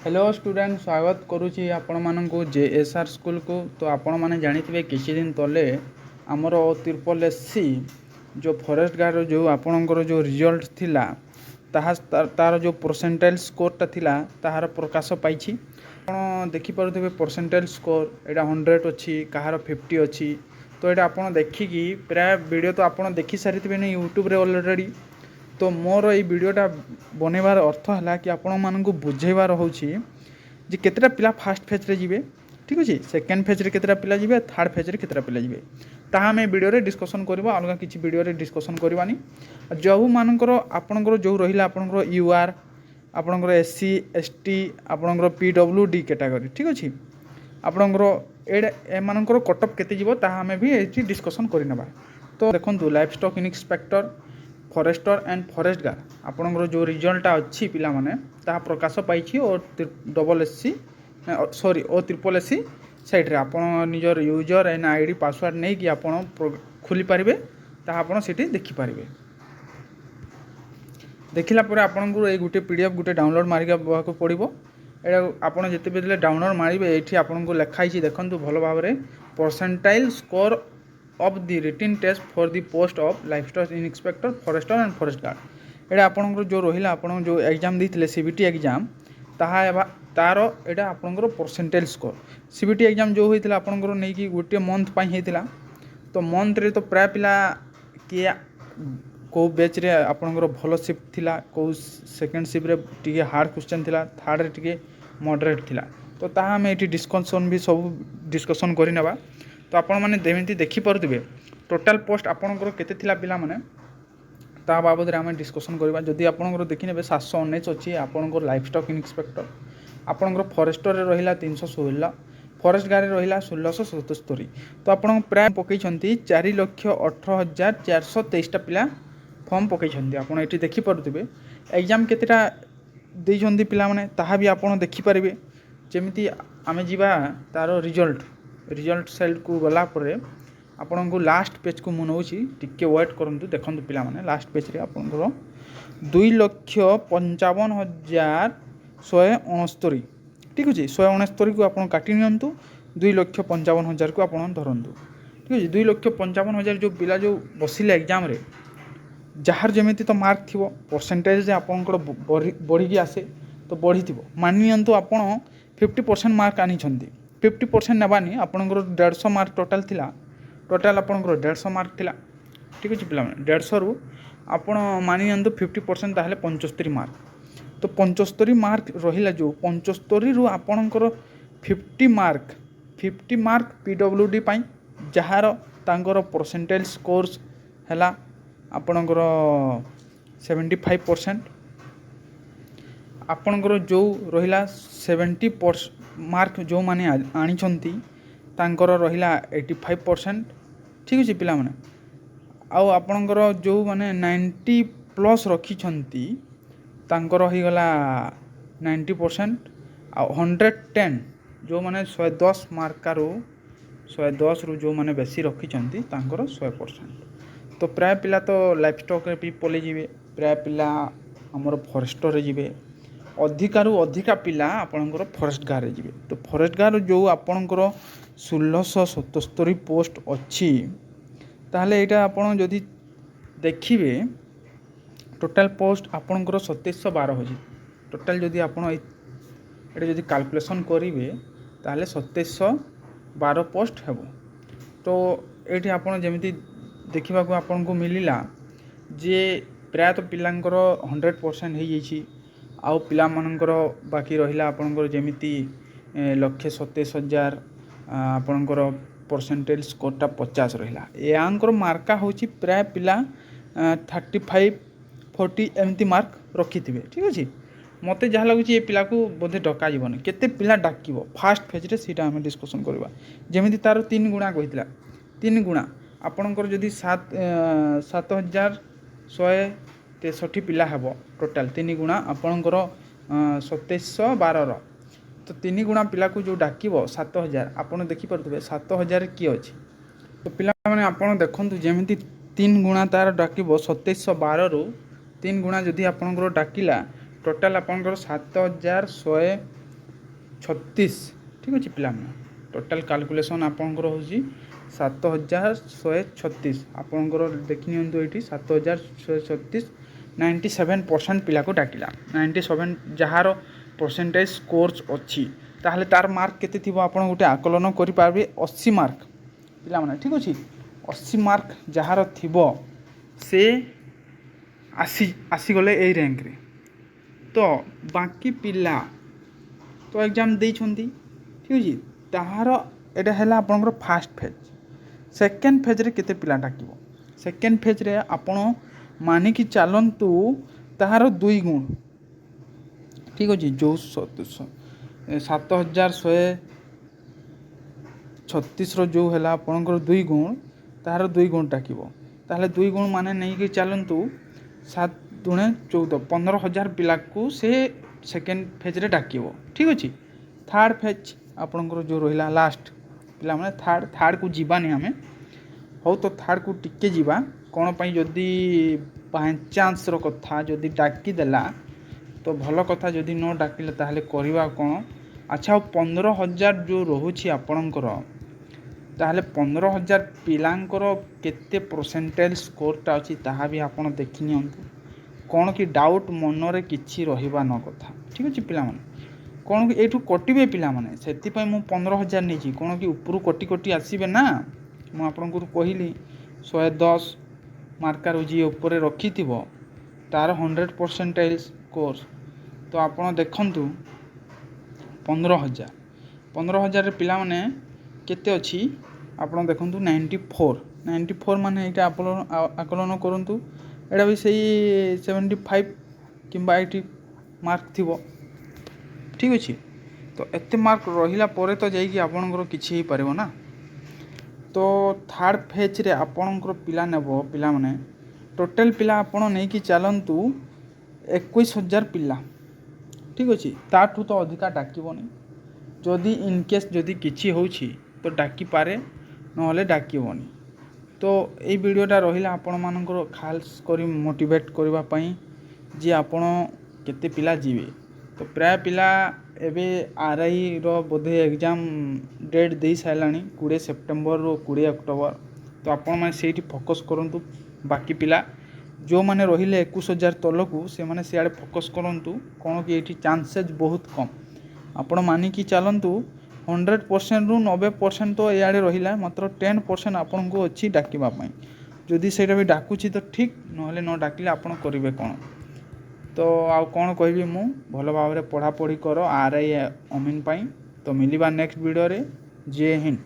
Hello student स्वागत करुच्ची आपण मानक जेएसआर स्कूल को। तो आपण मैंने जानी किसी दिन तले आमर ट्रिपल एससी जो फॉरेस्ट गार्ड जो आपणकर जो रिजल्ट थिला तार जो परसेंटाइल स्कोरटा थिला ताहार प्रकाश पाई। आप देखिपे परसेंटाइल स्कोर यहाँ 100 अच्छी कहार 50 अच्छी। तो यहाँ आप देखिकी प्राय वीडियो तो आप देखी सारी यूट्यूब रे ऑलरेडी। तो मोर ये वीडियोटा बनइबार अर्थ है कि आपण मानक बुझेबार होची जे केतेटा पिला फास्ट फेज रे जिवे, ठीक अच्छे, सेकेंड फेज रे केतेटा पिला जिवे, थर्ड फेज रे केतेटा पिला जिवे, ताहा आम वीडियो रे डिस्कसन करबा। अलग किसी वीडियो रे डिस्कसन करबानी। जो मानकर आपणकर जो रहिला आपणकर यूआर आपणकर एससी एसटी आपणकर पीडब्ल्यूडी कैटेगरी, ठीक अच्छे, आपणकर एमानकर कटअप केते जिवो ताहा आम भी एठी डिस्कसन करनेबा। तो देखंतु livestock inspector forester and forest guard आपणकर जो रिजल्टा अच्छी पिला माने ताहा प्रकाश पाई और डबल एससी सॉरी और ट्रिपल एससी साइड रे आपण निजर यूजर एंड आईडी पासवर्ड नहीं कि आपण खोली पारिबे ताहा आपण सेठी देखि पारिबे। देखिला परे आपण को ए गुटे पीडीएफ गुटे डाउनलोड मारिका को पड़िबो। एटा आपण जते बेले डाउनलोड मारिबे एठी आपण को लिखाई छी देखंतु भलो भाबरे percentile score of the written test for the post of livestock inspector forester and forest guard। एटा आपनकर जो रहिला आपण जो एग्जाम देथिले सीबीटी एग्जाम ताहा तार एटा आपनकर परसेंटाइल स्कोर सीबीटी एग्जाम जो होइतिला आपनकर नै कि गोटे मंथ पई हेतिला। तो मंथ रे तो प्राय पिला कि को बैच रे आपनकर भलो शिफ्ट थिला, को सेकंड शिफ्ट रे टिके हार्ड क्वेश्चन थिला, थर्ड रे टिके मॉडरेट थिला। तो ताहा हम एटी डिस्कशन भी सब डिस्कशन करि नेबा। तो आपण मैंने देमती देखिपे टोटाल पोस्ट आपणकर केते थिला पिला माने ता बाबद रे आम डिस्कसन करबा। जदि आपणकर देखि नेबे 719 अछि आपणकर लाइफ स्टॉक इंस्पेक्टर, आपणकर फॉरेस्टर रे रहिला 316, फॉरेस्ट गार्ड रे रहिला 1677। तो आपण प्राय पकई छंती 4,18,423 टा पिला फॉर्म पकई छंती। आपण एठी देखि परुथिबे एग्जाम केतेटा देइ छंती पिला माने ताहा भी आपण देखि परिबे। जेमिति आमे जिबा तारो रिजल्ट सेल को गला परे आपन को लास्ट पेज को मुनौची टिके वेट करंतु देखंतु पिला माने लास्ट पेज रे आपन को 2,55,169, ठीक अछि, 169 को आपन काटी नियंतु 2,55,000 को आपन धरंतु, ठीक अछि। 2,55,000 जो पिला जो बसिले एग्जाम रे जहार जेमिति तो मार्क थिबो परसेंटेज जे आपन को बढ़ी की आसे तो बढ़ी थिबो। मानि नियंतु आपन 50% मार्क आनी छंती, 50% नेबानी आपणकर 150 मार्क टोटाल थिला, टोटाल आपणकर 150 मार्क थिला, ठीक अछि पिला माने 150 रु आपण मानि नियंतु 50% ताहले 75 मार्क। तो 75 मार्क रहिला जो 75 रु आपणकर 50 मार्क पीडब्ल्यूडी पई जहार तांकर परसेंटाइल स्कोर्स हैला आपणकर 75%। आपणकर जो रहिला 70% मार्क जो माने आनी छंती तांकर रहिला 85%, ठीक अछि पिला माने। आउ आपणकर जो माने 90 प्लस रखी छंती तांकर ही गला 90%। आ 110 जो माने 110 मार्क रो 110 रु जो माने बेसी रखी छंती तांकर 100%। तो प्राय पिला तो लाइफ स्टॉक रे भी पले जिवे, प्राय पिला हमर फॉरेस्टर रे जिवे, अधिकारु अधिका पिला आपणकर फॉरेस्ट गार्ड रे जिवे। तो फॉरेस्ट गार्ड जो आपणकर 1677 पोस्ट अच्छी ताहले एटा आपण जदि देखिबे टोटाल पोस्ट आपणकर 2712 होजी। टोटाल जदि आपण एटा जदि कैलकुलेशन करिवे ताहले 2712 पोस्ट हेबो। तो एठी आपण जेमिति देखिबा को आपण को मिलिला जे प्राय तो पिलांकर 100% हे जाईछि। आउ पिला मानकर बाकी रहिला आपणकर जेमिति 1,27,000 आपणकर परसेंटेज स्कोरटा 50 रहिला। यांकर मार्का होची प्राय पिला 35-40 एमती मार्क रखिथिबे, ठीक अछि। मते जहा लागुची ए पिला को बोधे डका जीवन केते पिला डाकिबो फास्ट फेज रे सीटा हम डिस्कशन करबा। जेमिति तार 3 गुणा कहितला 3 गुणा आपणकर जदि 7,163 पिला हेबो टोटाल 3 गुणा आपणकर 2712 रो। तो 3 गुणा पिला को जो डाकिबो 7,000 आपण देखि परथबे 7,000 की अछि। तो पिला माने आपण देखंतु जेमिति 3 गुणा तार डाकिबो 2712 रो 3 गुणा जदि आपणकर डाकिला टोटाल आपणकर 7,163 36 ठीक अच्छे पिला टोटाल कैलकुलेशन आपंकर हूँ 7136 आपंकर देखनी ये 7136 97% पिला को डाकिला 97 जार परसेंटेज स्कोर्स अच्छी ताहले तार मार्क केते थिबो आपण गोटे आकलन करि पारबे 80 मार्क पिला माने ठीक अछि 80 मार्क जार थिबो से आसी गले ए रैंक रे तो बाकी पिला तो एग्जाम देइछंती ठीक अछि ताहार एटा हैला आपनकर फास्ट फेज सेकेंड फेज रे केते पिला डाकिबो सेकेंड फेज रे आपण मानि कि चलंतु ताहार 2 गुण ठीक अछि जो 7136 रो जो हैला आपनकर 2 गुण ताहार 2 गुण डाकिबो ताहले 2 गुण माने नै कि चलंतु 7 दुणे 14 15,000 पिला को से सेकेंड फेज रे डाकिबो ठीक अछि थर्ड फेज आपनकर जो रहिला लास्ट पिला माने थर्ड को जीवानी हमें हो तो थर्ड को टिके जीवा कोन पई जदी बाय चांस रो कथा जदी डाकी देला तो भलो कथा जदी नो डाकिले ताहले करबा कोन अच्छा 15,000 जो रहुछि आपनकर ताहले 15,000 पिलांकर केते परसेंटेज स्कोर ता अछि ताहा भी आपण देखि नियंतु कोन कि डाउट मन रे किछि रहिबा न कथा ठीक अछि पिला माने कोन कि एठु कटिबे पिला माने सेति पय मु 15,000 नै छी कोन कि ऊपर कोटि कोटि आसीबे ना मु आपन को कहिली 110 मार्कर जी ऊपर रखी थिबो तार 100% स्कोर तो आपण देखंतु 15,000 रे पिला माने केते अछि आपण देखंतु 94 माने एटा आकलन करंतु एटा भी सही 75 किंबा 80 मार्क थिबो ठीक अछि तो एते मार्क रहिला परे तो जाई कि आपनकर किछि ही परबो ना तो थर्ड फेज रे आपनकर पिला नेबो पिला माने टोटल पिला आपण नै कि चलंतु 21,000 पिला ठीक अछि ताठू तो अधिका डाकिबोनी जदि इन केस जदि किछि होछि तो डाकी पारे नहले डाकिबोनी तो ए वीडियोटा रहिला आपण मानकर खास करी मोटिवेट करबा पई जे आपण केते पिला जीवे तो प्राय पिला एबे आरआई रो बोधे एग्जाम डेट दे साइलानी 20 सेप्टेम्बर रो 20 अक्टोबर तो आपण माने सेठी फोकस करंतु बाकी पिला जो माने रहिले 21,000 तलकू से माने सियाडे फोकस करंतु कोन कि एठी चांसेस बहुत कम आपण मानि कि चलंतु 100% रु 90% तो याडे रहिला मात्र 10% आपण को अछि डाकिबा पई जदि सेटा भी डाकुछि तो ठीक नहले न डाकिले आपण करिवे कोन तो आउ कौन कहबी मु भलो भाव रे पढ़ा पढ़ी करो आरआई अमीन पाई तो मिलिबा नेक्स्ट वीडियो रे जय हिंद।